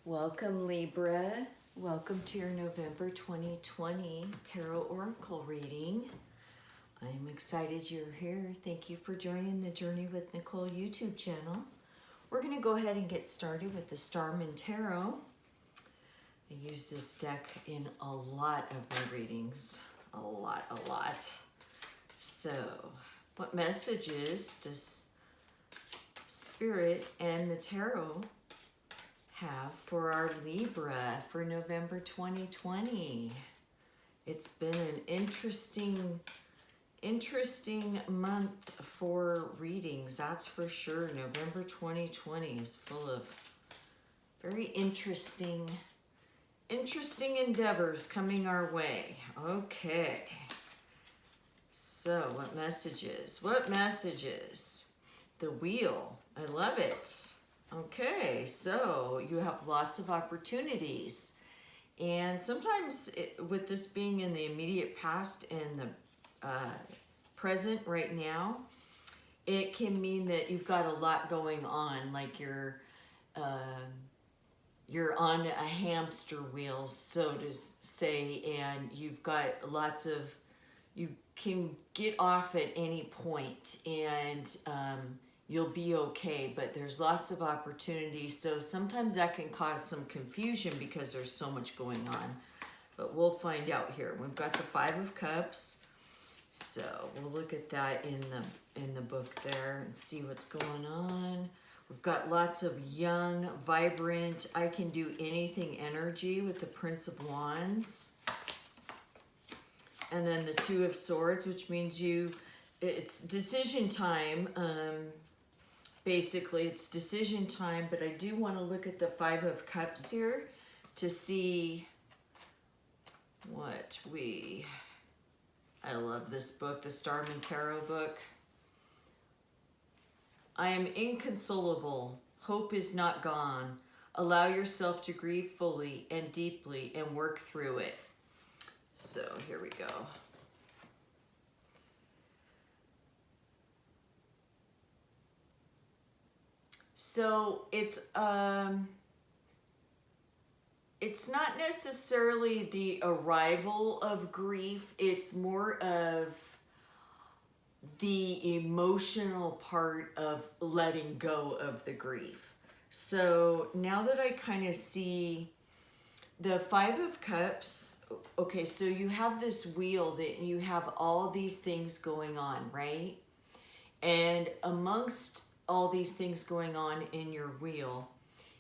Welcome, Libra. Welcome to your November 2020 Tarot Oracle reading. I'm excited you're here. Thank you for joining the Journey with Nicole YouTube channel. We're going to go ahead and get started with the Starman Tarot. I use this deck in a lot of my readings. A lot. So, what messages does Spirit and the Tarot have for our Libra for November 2020? It's been an interesting month for readings, that's for sure. November 2020 is full of very interesting endeavors coming our way. Okay, so what messages? The wheel, I love it. Okay, so you have lots of opportunities, and sometimes with this being in the immediate past and the present right now, it can mean that you've got a lot going on, like you're on a hamster wheel, so to say, and you've got you can get off at any point, and you'll be okay, but there's lots of opportunities. So sometimes that can cause some confusion because there's so much going on, but we'll find out here. We've got the Five of Cups, so we'll look at that in the book there and see what's going on. We've got lots of young, vibrant, I can do anything energy with the Prince of Wands. And then the Two of Swords, which means it's decision time. Basically, it's decision time, but I do want to look at the Five of Cups here to see what I love this book, the Starman Tarot book. I am inconsolable. Hope is not gone. Allow yourself to grieve fully and deeply and work through it. So here we go. So it's not necessarily the arrival of grief. It's more of the emotional part of letting go of the grief. So now that I kind of see the Five of Cups, okay, so you have this wheel that you have all these things going on, right? And amongst all these things going on in your wheel,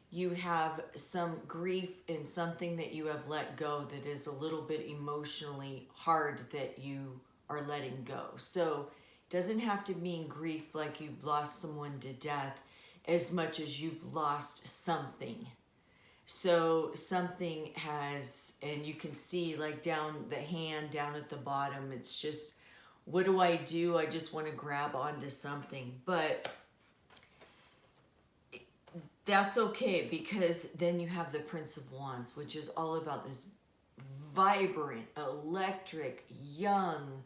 you have some grief and something that you have let go that is a little bit emotionally hard that you are letting go. So it doesn't have to mean grief like you've lost someone to death as much as you've lost something. So something has, and you can see like down the hand, down at the bottom, it's just, what do? I just want to grab onto something. But that's okay, because then you have the Prince of Wands, which is all about this vibrant, electric, young,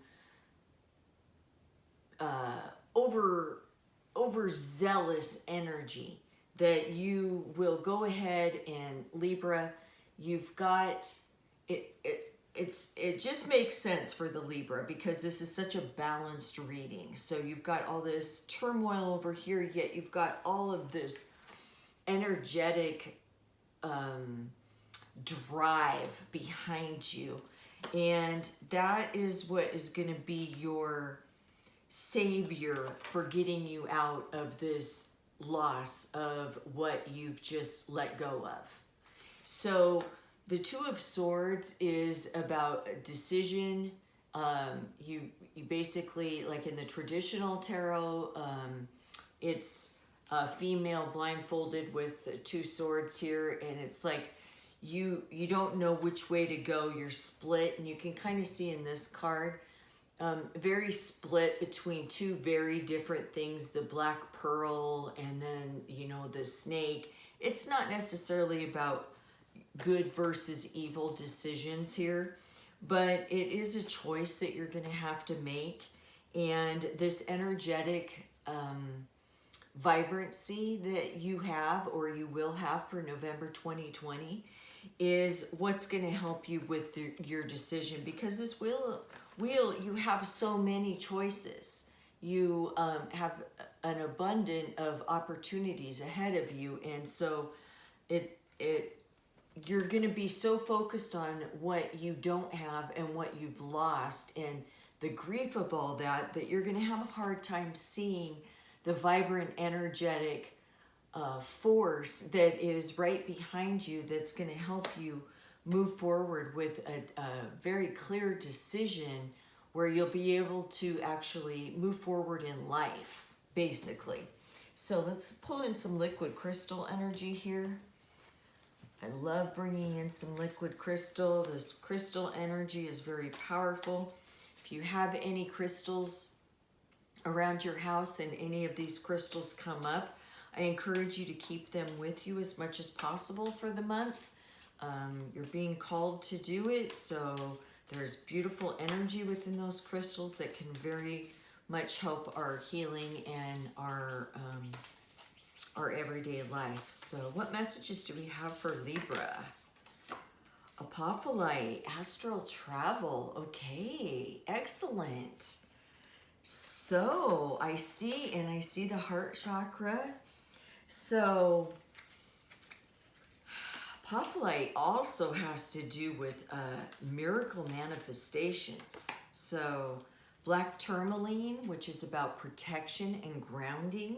overzealous energy that you will go ahead and Libra, you've got it. It just makes sense for the Libra because this is such a balanced reading. So you've got all this turmoil over here, yet you've got all of this energetic drive behind you, and that is what is going to be your savior for getting you out of this loss of what you've just let go of. So the Two of Swords is about a decision. You basically, like in the traditional tarot, it's a female blindfolded with two swords here, and it's like you don't know which way to go. You're split, and you can kind of see in this card, very split between two very different things, the black pearl and then, the snake. It's not necessarily about good versus evil decisions here, but it is a choice that you're going to have to make. And this energetic vibrancy that you have or you will have for November 2020 is what's going to help you with your decision, because this wheel, you have so many choices. You have an abundance of opportunities ahead of you, and so you're going to be so focused on what you don't have and what you've lost and the grief of all that, that you're going to have a hard time seeing the vibrant, energetic force that is right behind you, that's going to help you move forward with a very clear decision where you'll be able to actually move forward in life, basically. So let's pull in some liquid crystal energy here. I love bringing in some liquid crystal. This crystal energy is very powerful. If you have any crystals around your house and any of these crystals come up, I encourage you to keep them with you as much as possible for the month. You're being called to do it, so there's beautiful energy within those crystals that can very much help our healing and our everyday life. So what messages do we have for Libra? Apophyllite, astral travel. Okay, excellent. So I see the heart chakra. So apophyllite also has to do with miracle manifestations. So black tourmaline, which is about protection and grounding.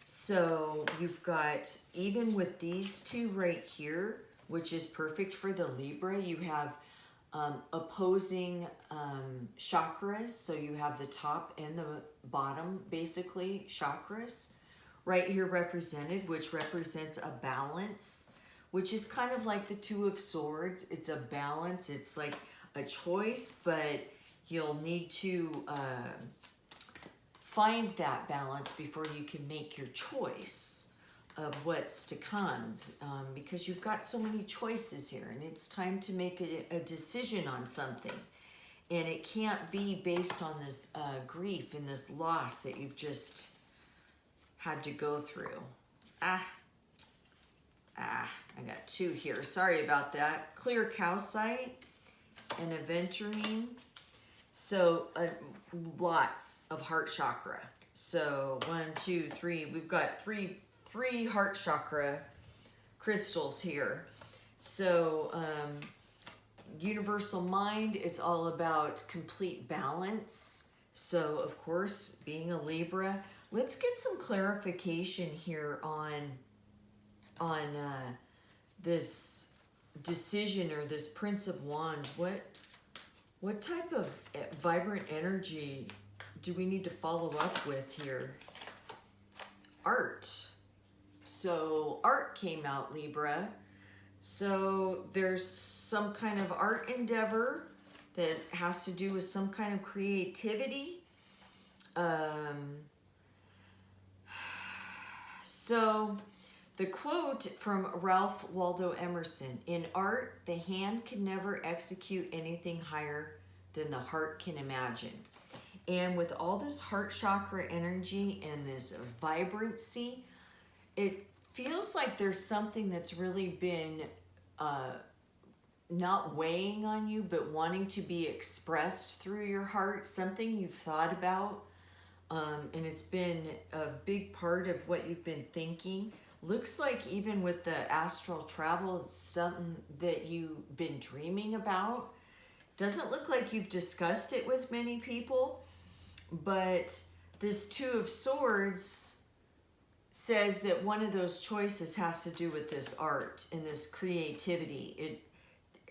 So you've got, even with these two right here, which is perfect for the Libra, you have opposing chakras. So you have the top and the bottom, basically, chakras right here represented, which represents a balance, which is kind of like the Two of Swords. It's a balance. It's like a choice, but you'll need to find that balance before you can make your choice of what's to come, because you've got so many choices here, and it's time to make a decision on something. And it can't be based on this grief and this loss that you've just had to go through. I got two here. Sorry about that. Clear calcite and aventurine. So lots of heart chakra. So 1, 2, 3. We've got three heart chakra crystals here. So universal mind, it's all about complete balance. So of course, being a Libra, let's get some clarification here on this decision, or this Prince of Wands. What type of vibrant energy do we need to follow up with here? Art. So art came out, Libra. So there's some kind of art endeavor that has to do with some kind of creativity. So the quote from Ralph Waldo Emerson: "In art, the hand can never execute anything higher than the heart can imagine." And with all this heart chakra energy and this vibrancy, it feels like there's something that's really been not weighing on you, but wanting to be expressed through your heart, something you've thought about, and it's been a big part of what you've been thinking. Looks like even with the astral travel, it's something that you've been dreaming about. Doesn't look like you've discussed it with many people, but this Two of Swords says that one of those choices has to do with this art and this creativity.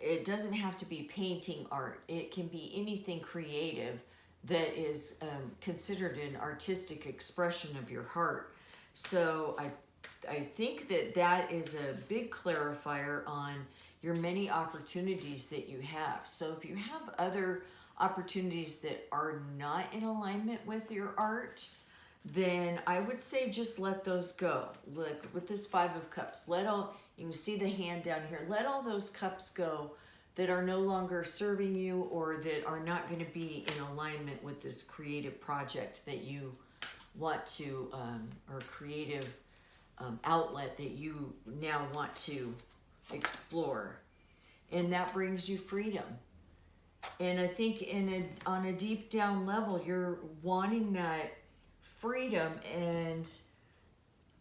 It doesn't have to be painting art. It can be anything creative that is considered an artistic expression of your heart. So I think that is a big clarifier on your many opportunities that you have. So if you have other opportunities that are not in alignment with your art, then I would say just let those go. Like with this Five of Cups, you can see the hand down here, let all those cups go that are no longer serving you or that are not going to be in alignment with this creative project that you want to, or creative outlet that you now want to explore. And that brings you freedom. And I think on a deep down level, you're wanting that freedom, and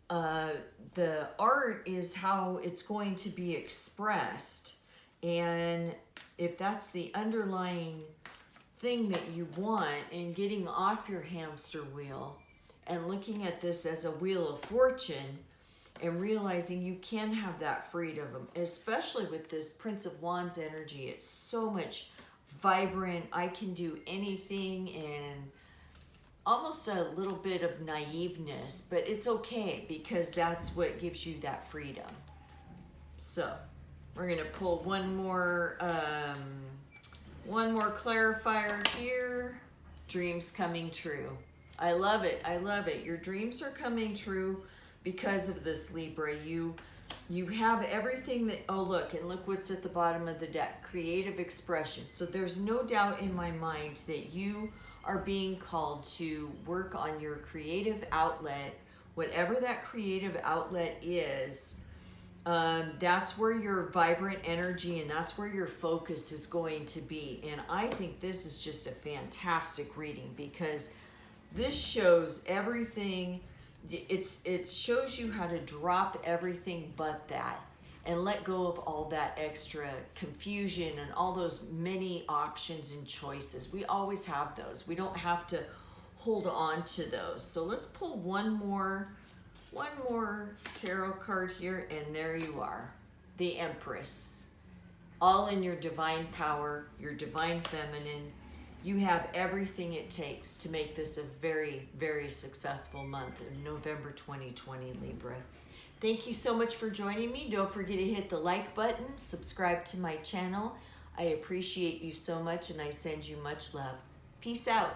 the art is how it's going to be expressed. And if that's the underlying thing that you want, and getting off your hamster wheel and looking at this as a wheel of fortune and realizing you can have that freedom, especially with this Prince of Wands energy. It's so much vibrant. I can do anything, and almost a little bit of naiveness, but it's okay because that's what gives you that freedom. So we're gonna pull one more clarifier here. Dreams coming true. I love it. I love it. Your dreams are coming true because of this, Libra. You have everything that, oh look, and look what's at the bottom of the deck, creative expression. So there's no doubt in my mind that you are being called to work on your creative outlet, whatever that creative outlet is. That's where your vibrant energy and that's where your focus is going to be. And I think this is just a fantastic reading because this shows everything. It shows you how to drop everything but that and let go of all that extra confusion and all those many options and choices. We always have those. We don't have to hold on to those. So let's pull one more tarot card here, and there you are, the Empress. All in your divine power, your divine feminine. You have everything it takes to make this a very, very successful month in November 2020, Libra. Thank you so much for joining me. Don't forget to hit the like button, subscribe to my channel. I appreciate you so much, and I send you much love. Peace out.